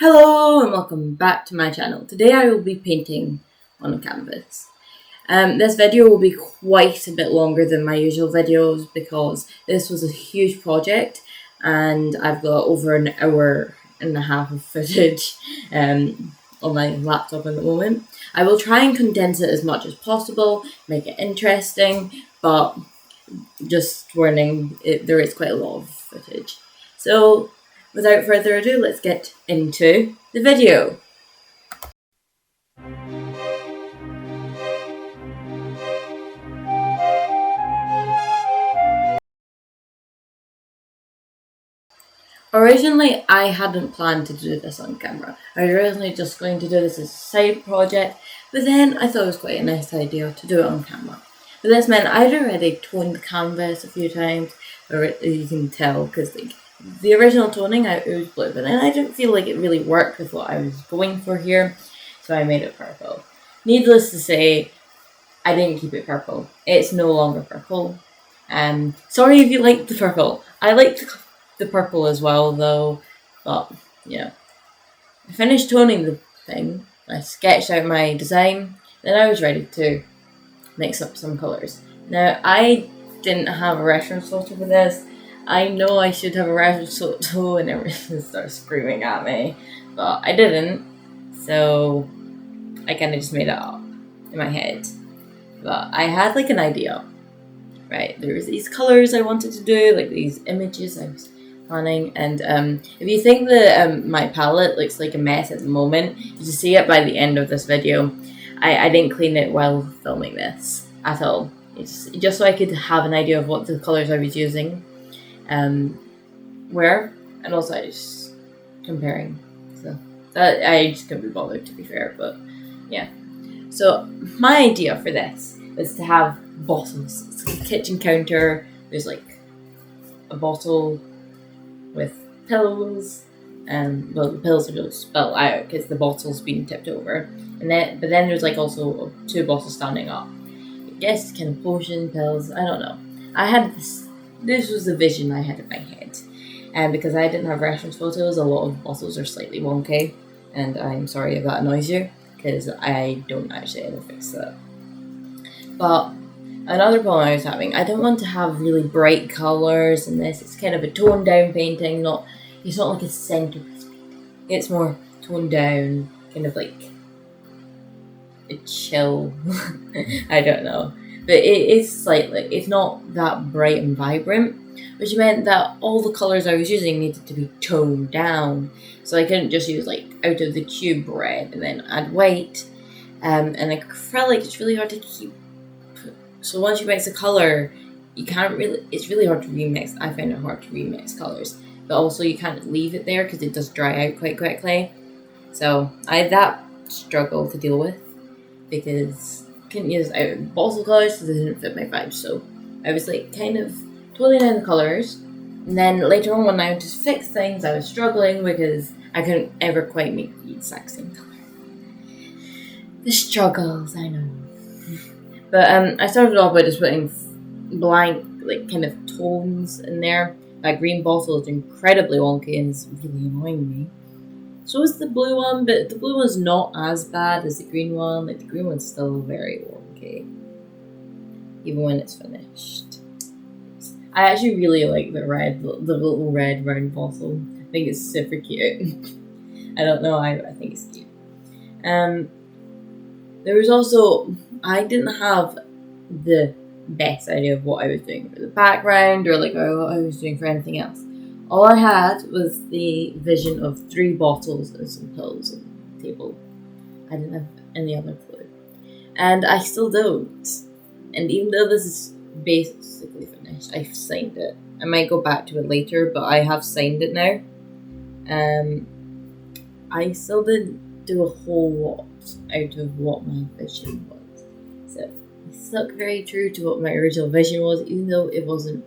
Hello and welcome back to my channel. Today I will be painting on a canvas. This video will be quite a bit longer than my usual videos because this was a huge project and I've got over an hour and a half of footage on my laptop at the moment. I will try and condense it as much as possible, make it interesting, but just warning, there is quite a lot of footage. So without further ado, let's get into the video. Originally, I hadn't planned to do this on camera. I was originally just going to do this as a side project, but then I thought it was quite a nice idea to do it on camera. But this meant I'd already toned the canvas a few times, or you can tell, because the original toning, it was blue, but then I didn't feel like it really worked with what I was going for here, so I made it purple. Needless to say, I didn't keep it purple. It's no longer purple. Sorry if you liked the purple. I liked the purple as well, though, but yeah. I finished toning the thing, I sketched out my design, then I was ready to mix up some colours. Now, I didn't have a reference photo for this. I know I should have a reference photo and everyone starts screaming at me, but I didn't, so I kind of just made it up in my head. But I had like an idea, right? There was these colours I wanted to do, like these images I was planning, and if you think that my palette looks like a mess at the moment, you can see it by the end of this video. I didn't clean it while filming this at all. It's just so I could have an idea of what the colours I was using were, and also I just comparing. So that I just couldn't be bothered, to be fair, but yeah. So my idea for this was to have bottles. It's like a kitchen counter. There's like a bottle with pillows, and well, the pillows are just spilled out because the bottle's been tipped over. But then there's like also two bottles standing up. I guess kind of potion, pills, I don't know. I had this was the vision I had in my head. And because I didn't have reference photos, a lot of bottles are slightly wonky. And I'm sorry if that annoys you, because I don't actually ever fix that. But another problem I was having, I don't want to have really bright colours in this. It's kind of a toned down painting, it's not like a centerpiece painting. It's more toned down, kind of like a chill. I don't know. But it's not that bright and vibrant, which meant that all the colours I was using needed to be toned down. So I couldn't just use like out of the tube red and then add white. And acrylic, it's really hard to keep. So once you mix a colour, it's really hard to remix. I find it hard to remix colours. But also you can't leave it there because it does dry out quite quickly. So I had that struggle to deal with because I couldn't use bottle colours because they didn't fit my vibe. So I was like kind of toning down the colours. And then later on when I went to fix things, I was struggling because I couldn't ever quite make the exact same colour. The struggles, I know. But I started off by just putting blank, like, kind of tones in there. That green bottle is incredibly wonky and it's really annoying me. So is the blue one, but the blue one's not as bad as the green one. Like, the green one's still very wonky, even when it's finished. I actually really like the little red round bottle. I think it's super cute. I don't know, I think it's cute. There was also, I didn't have the best idea of what I was doing for the background or like what I was doing for anything else. All I had was the vision of 3 bottles and some pills on the table. I didn't have any other clue. And I still don't. And even though this is basically finished, I've signed it. I might go back to it later, but I have signed it now. I still didn't do a whole lot out of what my vision was. So I stuck very true to what my original vision was, even though it wasn't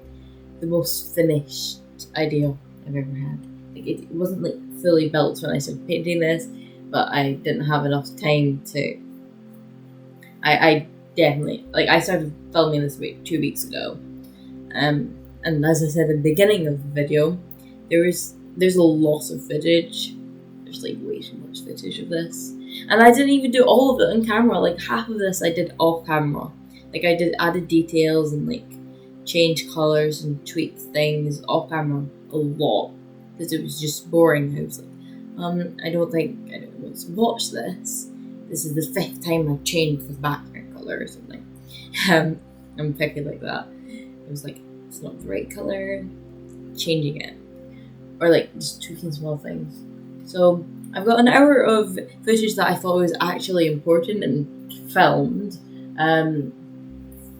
the most finished idea I've ever had. Like it wasn't like fully built when I started painting this, but I didn't have enough time to. I definitely I started filming this 2 weeks ago, and as I said at the beginning of the video, there's a lot of footage there's like way too much footage of this. And I didn't even do all of it on camera. Like half of this I did off camera. Like I did added details and like changed colours and tweaked things off camera a lot. Because it was just boring. I was like, I don't think anyone wants to watch this. This is the 5th time I've changed the background colour or something. I'm picky like that. It was like, it's not the right colour. Changing it. Or like just tweaking small things. So I've got an hour of footage that I thought was actually important and filmed.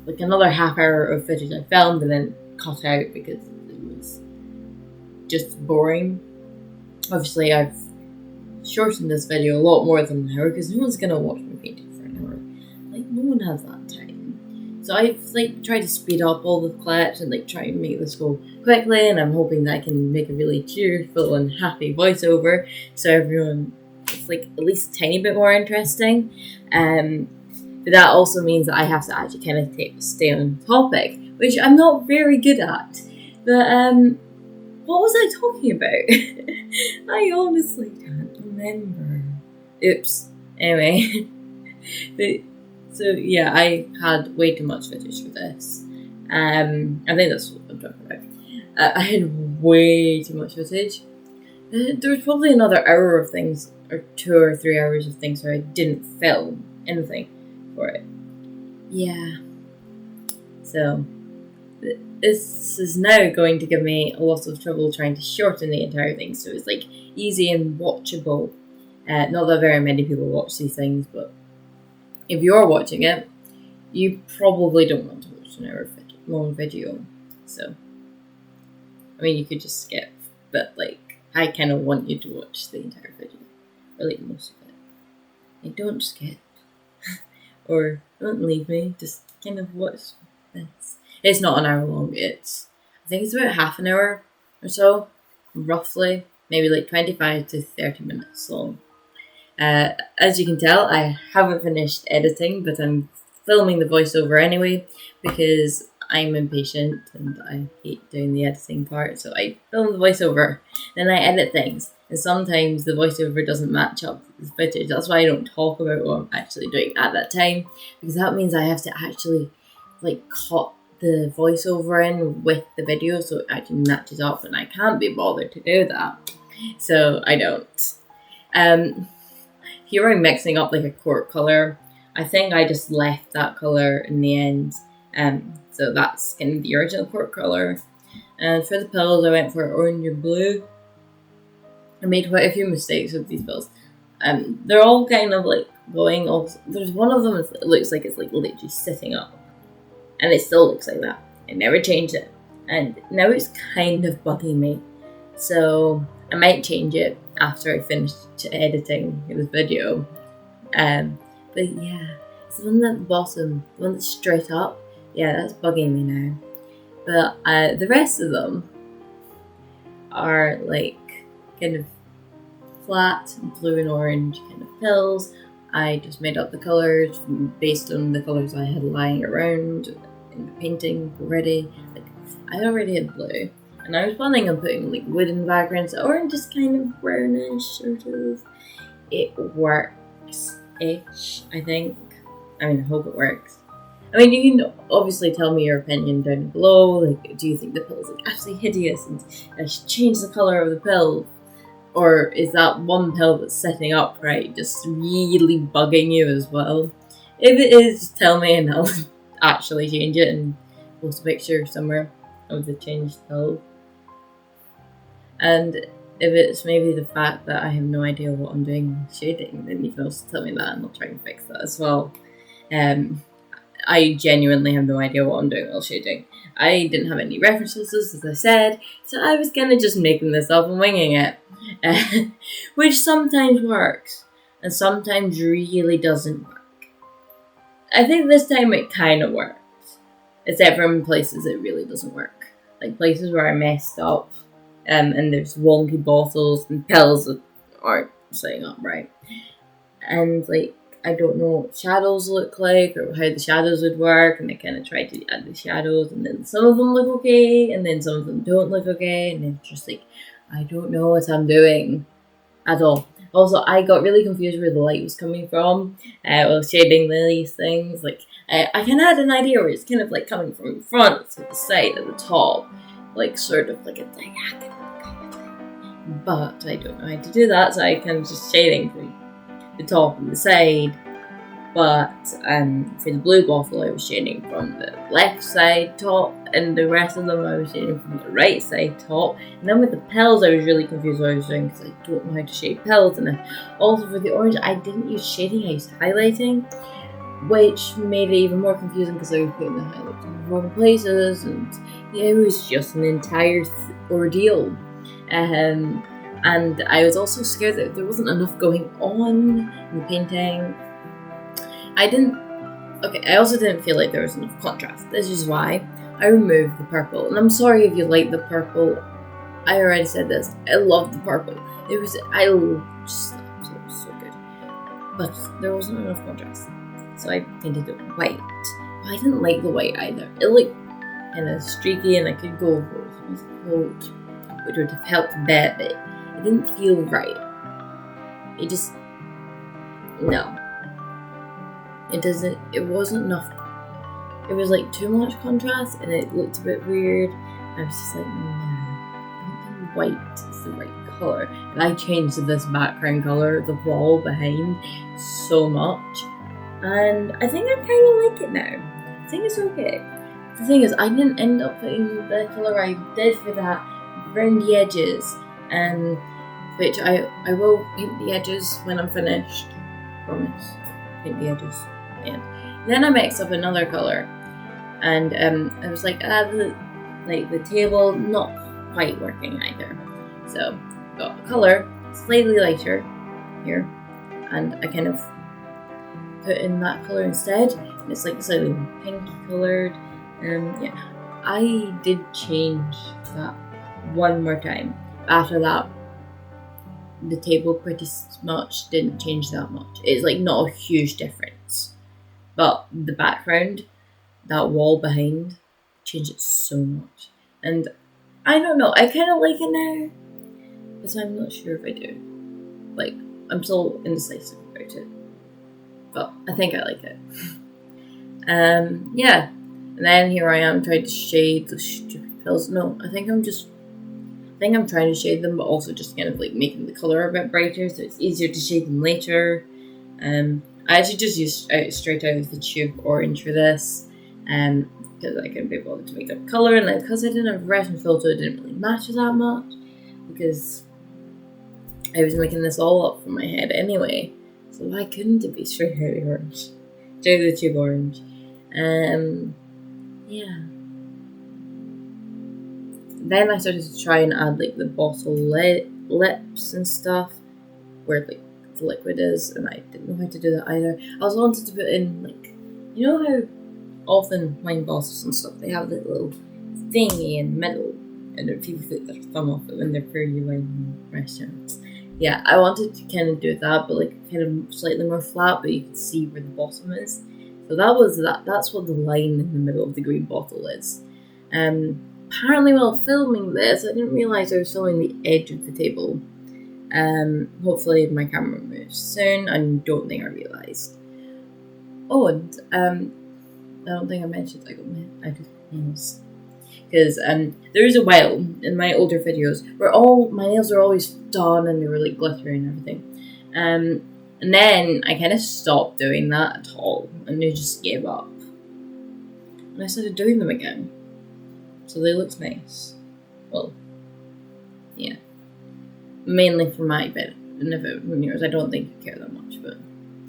Like another half hour of footage I filmed and then cut out because it was just boring. Obviously I've shortened this video a lot more than an hour because no one's gonna watch me painting for an hour. Like no one has that time. So I've like tried to speed up all the clips and like try and make this go quickly, and I'm hoping that I can make a really cheerful and happy voiceover so everyone it's like at least a tiny bit more interesting. But that also means that I have to actually kind of stay on topic, which I'm not very good at. But what was I talking about? I honestly can't remember. Oops. Anyway. So yeah, I had way too much footage for this. I think that's what I'm talking about. I had way too much footage. There was probably another hour of things, or 2 or 3 hours of things where I didn't film anything for it. Yeah. So this is now going to give me a lot of trouble trying to shorten the entire thing, so it's like easy and watchable. Not that very many people watch these things, but if you're watching it, you probably don't want to watch an hour long video. So, I mean, you could just skip, but like, I kind of want you to watch the entire video, or like most of it. Like, don't skip, or don't leave me, just kind of watch this. It's not an hour long, I think it's about half an hour or so, roughly, maybe like 25 to 30 minutes long. As you can tell, I haven't finished editing, but I'm filming the voiceover anyway because I'm impatient and I hate doing the editing part. So I film the voiceover, then I edit things, and sometimes the voiceover doesn't match up with the footage. That's why I don't talk about what I'm actually doing at that time, because that means I have to actually like cut the voiceover in with the video so it actually matches up, and I can't be bothered to do that, so I don't. Here I'm mixing up like a cork colour. I think I just left that colour in the end. So that's kind of the original cork colour. And for the pills I went for orange and blue. I made quite a few mistakes with these pills. They're all kind of like going off. There's one of them that looks like it's like literally sitting up. And it still looks like that. I never changed it. And now it's kind of bugging me. So I might change it after I finish editing this video. But yeah, it's the one at the bottom, the one that's straight up. Yeah, that's bugging me now. But the rest of them are like kind of flat blue and orange kind of pills. I just made up the colours based on the colours I had lying around in the painting already. Like I already had blue. And I was planning on putting like wood in the background, so orange is kind of brownish, sort of. It works-ish, I think. I mean, I hope it works. I mean, you can obviously tell me your opinion down below. Like, do you think the pill is like absolutely hideous and I should change the colour of the pill? Or is that one pill that's setting up right just really bugging you as well? If it is, just tell me and I'll actually change it and post a picture somewhere of the changed pill. And if it's maybe the fact that I have no idea what I'm doing with shading, then you can also tell me that and I'll try and fix that as well. I genuinely have no idea what I'm doing with shading. I didn't have any references, as I said, so I was kind of just making this up and winging it. Which sometimes works, and sometimes really doesn't work. I think this time it kind of works, except for in places it really doesn't work. Like places where I messed up, and there's wonky bottles and pills that aren't setting up right. And like, I don't know what shadows look like or how the shadows would work, and I kind of tried to add the shadows, and then some of them look okay, and then some of them don't look okay, and it's just like, I don't know what I'm doing at all. Also, I got really confused where the light was coming from. While shading these things, like I kind of had an idea where it's kind of like coming from the front to the side at the top, like sort of like a diagonal kind of thing. But I don't know how to do that, so I kind of just shading from the top and the side. But for the blue bottle, I was shading from the left side top, and the rest of them I was shading from the right side top. And then with the petals, I was really confused what I was doing because I don't know how to shade petals. And also for the orange, I didn't use shading, I used highlighting, which made it even more confusing because I was putting the highlights in the wrong places, and yeah, it was just an entire ordeal. And I was also scared that there wasn't enough going on in the painting. I also didn't feel like there was enough contrast. This is why I removed the purple. And I'm sorry if you like the purple. I already said this. I love the purple. I just thought it was so good. But there wasn't enough contrast. So I painted it white. But I didn't like the white either. It looked kind of streaky, and I could go over it with a coat, which would have helped a bit, but it didn't feel right. No. It wasn't enough. It was like too much contrast, and it looked a bit weird. I was just like, no, I don't think white is the right colour. And I changed this background colour, the wall behind, so much. And I think I kind of like it now. I think it's okay. The thing is, I didn't end up putting the colour I did for that around the edges, which I will paint the edges when I'm finished. Promise. Paint the edges. And then I mixed up another colour, and I was like, the table not quite working either. So got a colour slightly lighter here, and I kind of put in that colour instead. And it's like slightly more pinky coloured. I did change that one more time. After that, the table pretty much didn't change that much. It's like not a huge difference. But the background, that wall behind, changed it so much. And I don't know, I kind of like it now, but I'm not sure if I do. Like, I'm still indecisive about it. But I think I like it. Yeah. And then here I am trying to shade the stupid pills. No, I think I'm trying to shade them, but also just kind of like making the colour a bit brighter so it's easier to shade them later. I actually just used straight out of the tube orange for this, because I couldn't be bothered to make up colour, and then because I didn't have a resin filter, it didn't really matter that much, because I was making this all up from my head anyway, so why couldn't it be straight out of the orange? Straight out of the tube orange. Yeah. Then I started to try and add like the bottle lips and stuff, where like the liquid is, and I didn't know how to do that either. I also wanted to put in like, you know how often wine bottles and stuff, they have that little thingy in the middle, and then people put their thumb off it when they're pouring wine in restaurants. Yeah, I wanted to kind of do that, but like kind of slightly more flat, but you can see where the bottom is. So that's what the line in the middle of the green bottle is. Apparently while filming this, I didn't realise I was filming the edge of the table. Hopefully my camera moves soon. I don't think I realised. Oh, and I don't think I mentioned I got nails. Because there was a while in my older videos where all my nails were always done and they were like glittery and everything. And then I kind of stopped doing that at all, and I just gave up. And I started doing them again. So they looked nice. Well, yeah. Mainly for my bit. And if it was yours, I don't think you care that much, but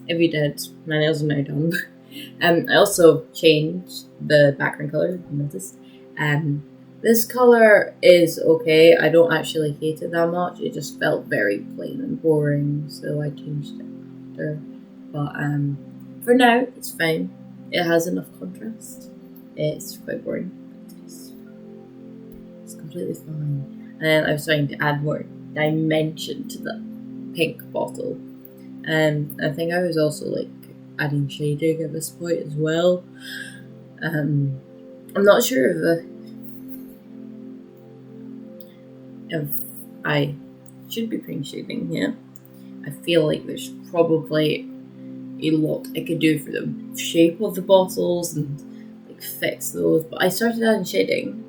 if you did, my nails are now done. I also changed the background colour, if you noticed. This colour is okay. I don't actually hate it that much. It just felt very plain and boring, so I changed it after. But for now, it's fine. It has enough contrast. It's quite boring, but it's completely fine. And then I was trying to add more dimension to the pink bottle. I think I was also like adding shading at this point as well. I'm not sure if I should be putting shading here, I feel like there's probably a lot I could do for the shape of the bottles and like fix those. But I started adding shading,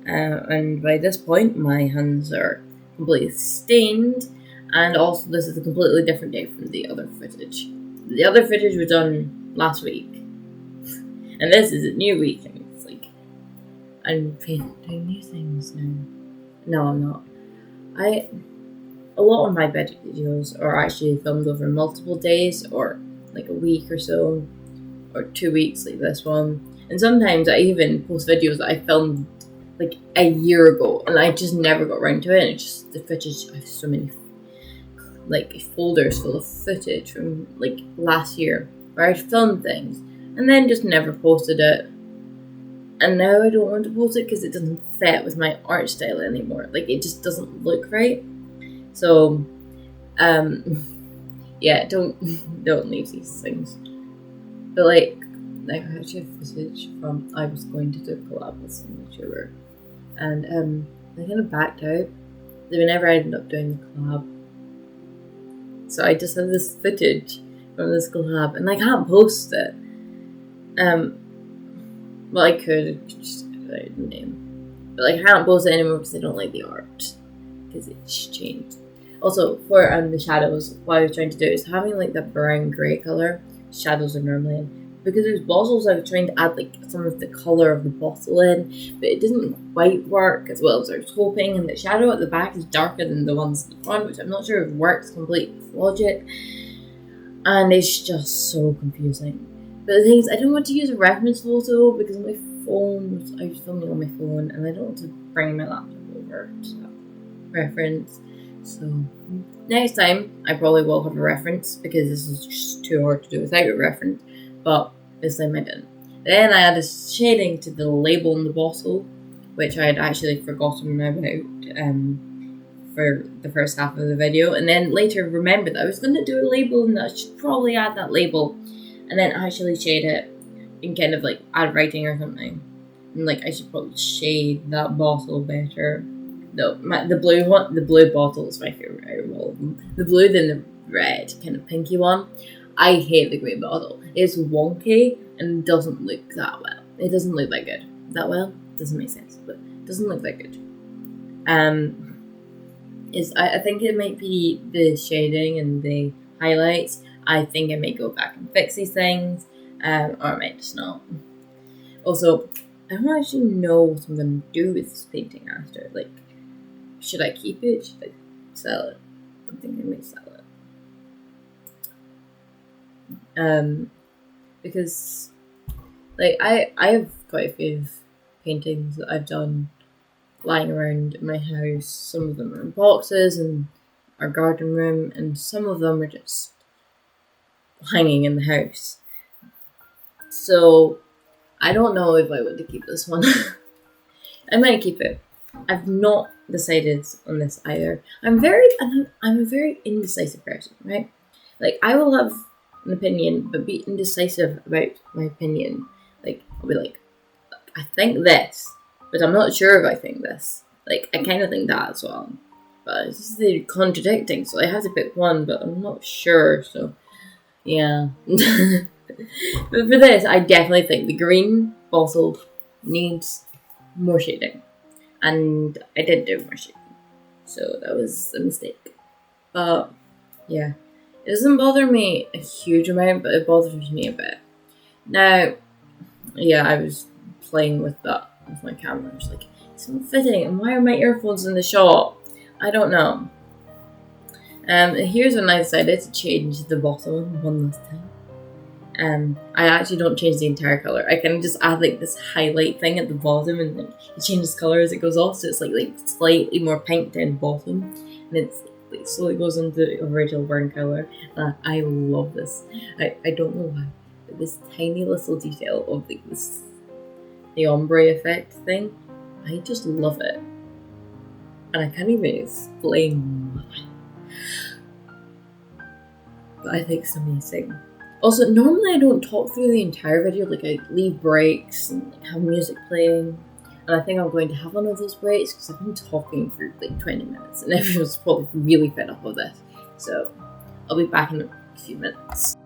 and by this point my hands are completely stained. And also, this is a completely different day from the other footage. The other footage was done last week, and this is a new week. And it's like I'm doing new things now. No, I'm not. A lot of my videos are actually filmed over multiple days, or like a week or so, or 2 weeks, like this one. And sometimes I even post videos that I filmed like a year ago, and I just never got around to it. And it's just the footage. I have so many like folders full of footage from like last year where I filmed things and then just never posted it. And now I don't want to post it because it doesn't fit with my art style anymore. Like, it just doesn't look right. So, yeah, don't leave these things. But like I actually have footage from I was going to do a collab with some YouTuber, and I kind of backed out. They never ended up doing the collab. So I just have this footage from this collab, and I can't post it. Well, I could just write the name, but like I can't post it anymore because I don't like the art because it's changed. Also, for the shadows, what I was trying to do is having like that brown grey color. Shadows are normally in, because there's bottles I was trying to add like some of the color of the bottle in, but it didn't quite work as well as I was hoping. And the shadow at the back is darker than the ones at the front, which I'm not sure if works completely with logic, and it's just so confusing. But the thing is, I don't want to use a reference photo because my phone, I was filming on my phone, and I don't want to bring my laptop over to that reference. So next time I probably will have a reference because this is just too hard to do without a reference. But this time I didn't. Then I added shading to the label in the bottle, which I had actually forgotten about for the first half of the video, and then later remembered that I was going to do a label and that I should probably add that label, and then actually shade it and kind of like add writing or something. And like I should probably shade that bottle better. The blue one, the blue bottle is my favorite out of all of them. The blue, then the red, kind of pinky one. I hate the green bottle. It's wonky and doesn't look that well. It doesn't look that good. That well? Doesn't make sense, but it doesn't look that good. I think it might be the shading and the highlights. I think I may go back and fix these things, or I might just not. Also, I don't actually know what I'm going to do with this painting after. Like, should I keep it? Should I sell it? I think I may sell it. Because, like, I have quite a few paintings that I've done lying around my house. Some of them are in boxes in our garden room, and some of them are just hanging in the house. So, I don't know if I want to keep this one. I might keep it. I've not decided on this either. I'm a very indecisive person, right? Like, I will have an opinion, but be indecisive about my opinion. Like, I'll be like, I think this, but I'm not sure if I think this. Like, I kind of think that as well. But it's just they're contradicting, so I have to pick one, but I'm not sure, so yeah. But for this, I definitely think the green bottle needs more shading. And I did do more shading, so that was a mistake. But yeah, it doesn't bother me a huge amount, but it bothers me a bit. Now, yeah, I was playing with that with my camera. I was like, it's not fitting, and why are my earphones in the shot? I don't know. Here's when I decided to change the bottom one last time. I actually don't change the entire color. I kind of just add like this highlight thing at the bottom, and then it changes color as it goes off. So it's like slightly more pink down the bottom, and it's like slowly goes into the original burn color. I love this. I don't know why, but this tiny little detail of like this the ombre effect thing, I just love it, and I can't even explain why. But I think it's amazing. Also, normally I don't talk through the entire video, like I leave breaks and like, have music playing, and I think I'm going to have one of those breaks because I've been talking for like 20 minutes and everyone's probably really fed up with this. So I'll be back in a few minutes.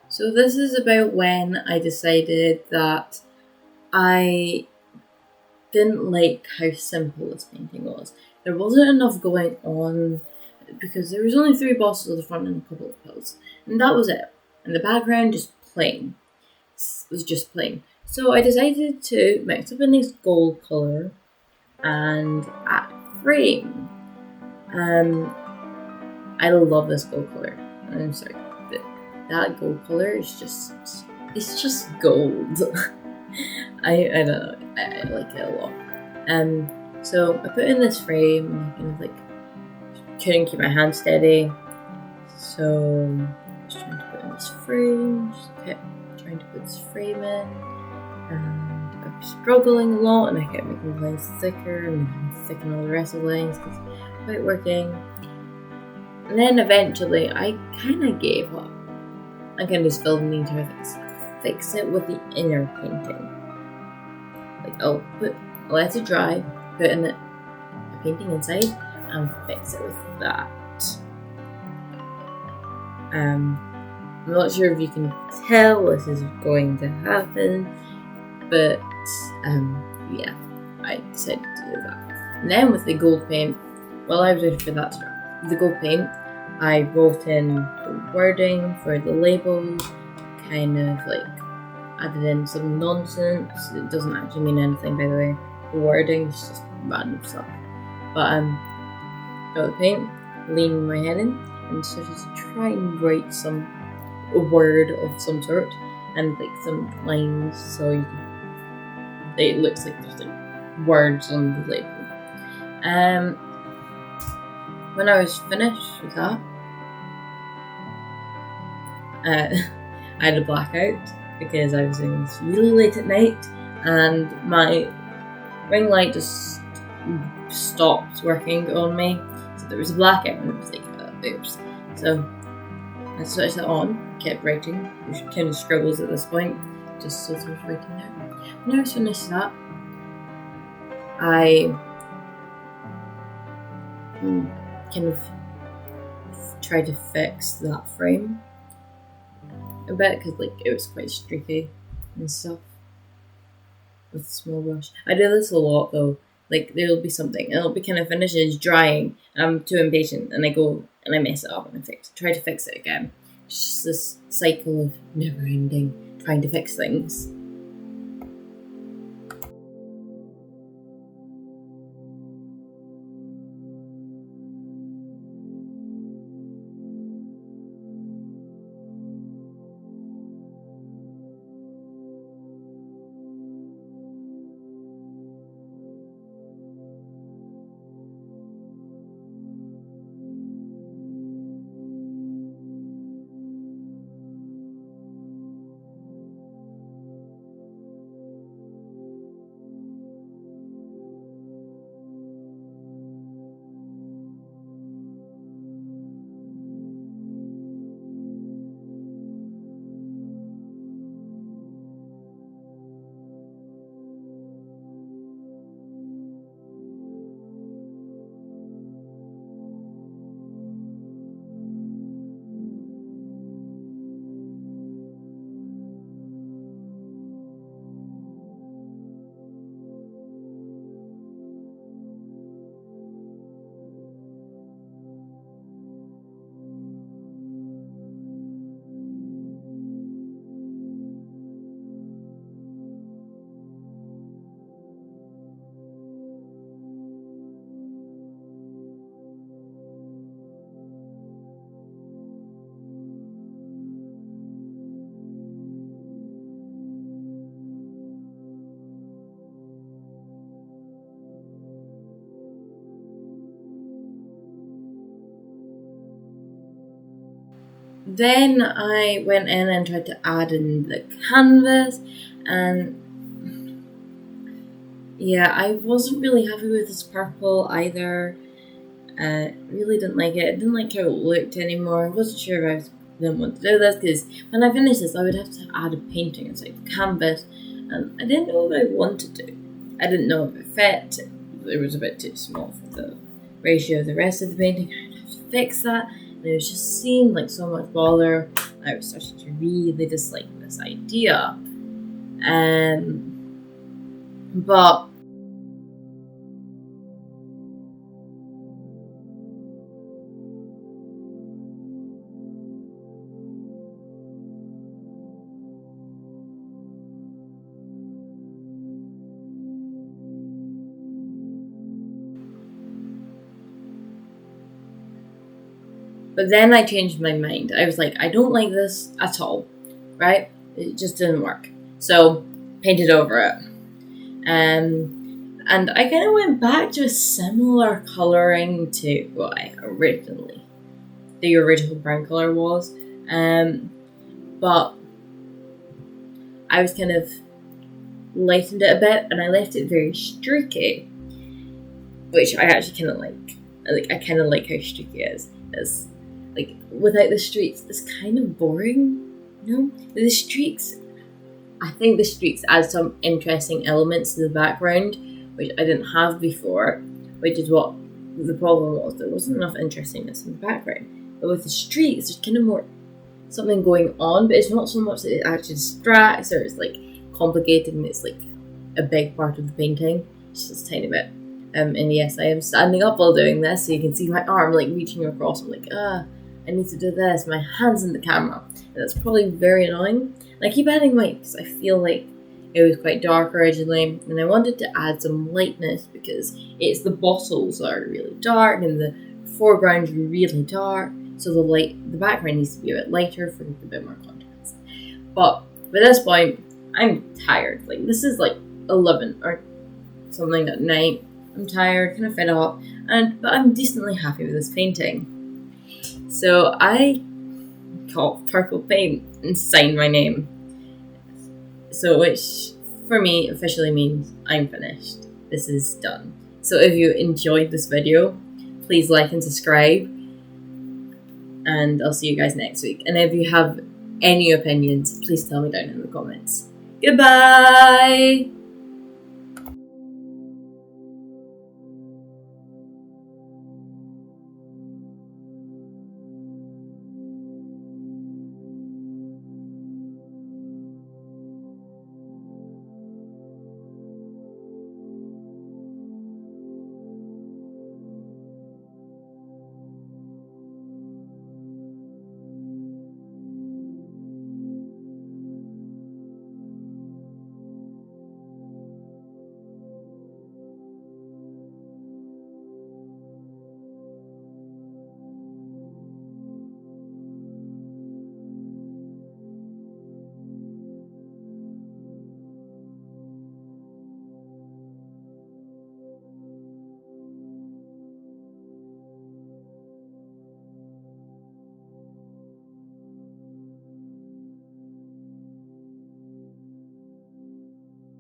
So this is about when I decided that I didn't like how simple this painting was. There wasn't enough going on because there was only 3 bosses at the front and a couple of pills. And that was it. And the background just plain. It was just plain. So I decided to mix up a nice gold colour and a frame. I love this gold colour. I'm sorry. That gold colour is it's just gold. I don't know, I like it a lot. So I put in this frame, kind of like couldn't keep my hand steady, so I was trying to put in this frame, just kept trying to put this frame in, and I was struggling a lot, and I kept making the lines thicker and thicken all the rest of the lines because it wasn't quite working. And then eventually I kind of gave up. I kind of just filled in the entire fix it with the inner painting. Like I'll let it dry, put in the painting inside, and fix it with that. I'm not sure if you can tell this is going to happen, but yeah, I decided to do that. And then with the gold paint, while I was waiting for that to dry, with the gold paint, I wrote in the wording for the labels, kind of like added in some nonsense. It doesn't actually mean anything, by the way. The wording is just random stuff. But got the paint, leaned my head in, and started to try and write a word of some sort, and like some lines, so you can. It looks like there's like words on the label. When I was finished with that, I had a blackout because I was doing this really late at night, and my ring light just stopped working on me. So there was a blackout, and it was like, oops. So I switched that on, kept writing. There's kind of scribbles at this point, just sort of writing there. When I was finished that, I kind of tried to fix that frame a bit because like it was quite streaky and stuff with a small brush. I do this a lot though. Like there'll be something and it'll be kind of finished, it's drying, and I'm too impatient and I go and I mess it up and I try to fix it again. It's just this cycle of never ending trying to fix things. then I went in and tried to add in the canvas, and yeah, I wasn't really happy with this purple either. Really didn't like it. I didn't like how it looked anymore. I wasn't sure if I didn't want to do this, because when I finished this, I would have to add a painting inside the canvas, and I didn't know what I wanted to do. I didn't know if it fit. It was a bit too small for the ratio of the rest of the painting. I'd have to fix that, and it just seemed like so much bother. I was starting to really dislike this idea. But then I changed my mind. I was like, I don't like this at all, right? It just didn't work. So, painted over it. And I kind of went back to a similar colouring to what the original brown colour was. But I was kind of lightened it a bit, and I left it very streaky, which I actually kind of like. I kind of like how streaky it is. It's like, without the streaks, it's kind of boring. The streaks. I think the streaks add some interesting elements to the background, which I didn't have before, which is what the problem was. There wasn't enough interestingness in the background. But with the streaks, there's kind of more something going on, but it's not so much that it actually distracts or it's like complicated and it's like a big part of the painting. It's just a tiny bit. And yes, I am standing up while doing this, so you can see my arm like reaching across. I'm like, I need to do this. My hand's in the camera. And that's probably very annoying. And I keep adding light because I feel like it was quite dark originally, and I wanted to add some lightness because it's the bottles that are really dark and the foreground's really dark. So the background needs to be a bit lighter for a bit more contrast. But by this point, I'm tired. Like, this is like 11 or something at night. I'm tired, kind of fed up, but I'm decently happy with this painting. So I got purple paint and signed my name. So, which for me officially means I'm finished. This is done. So if you enjoyed this video, please like and subscribe. And I'll see you guys next week. And if you have any opinions, please tell me down in the comments. Goodbye!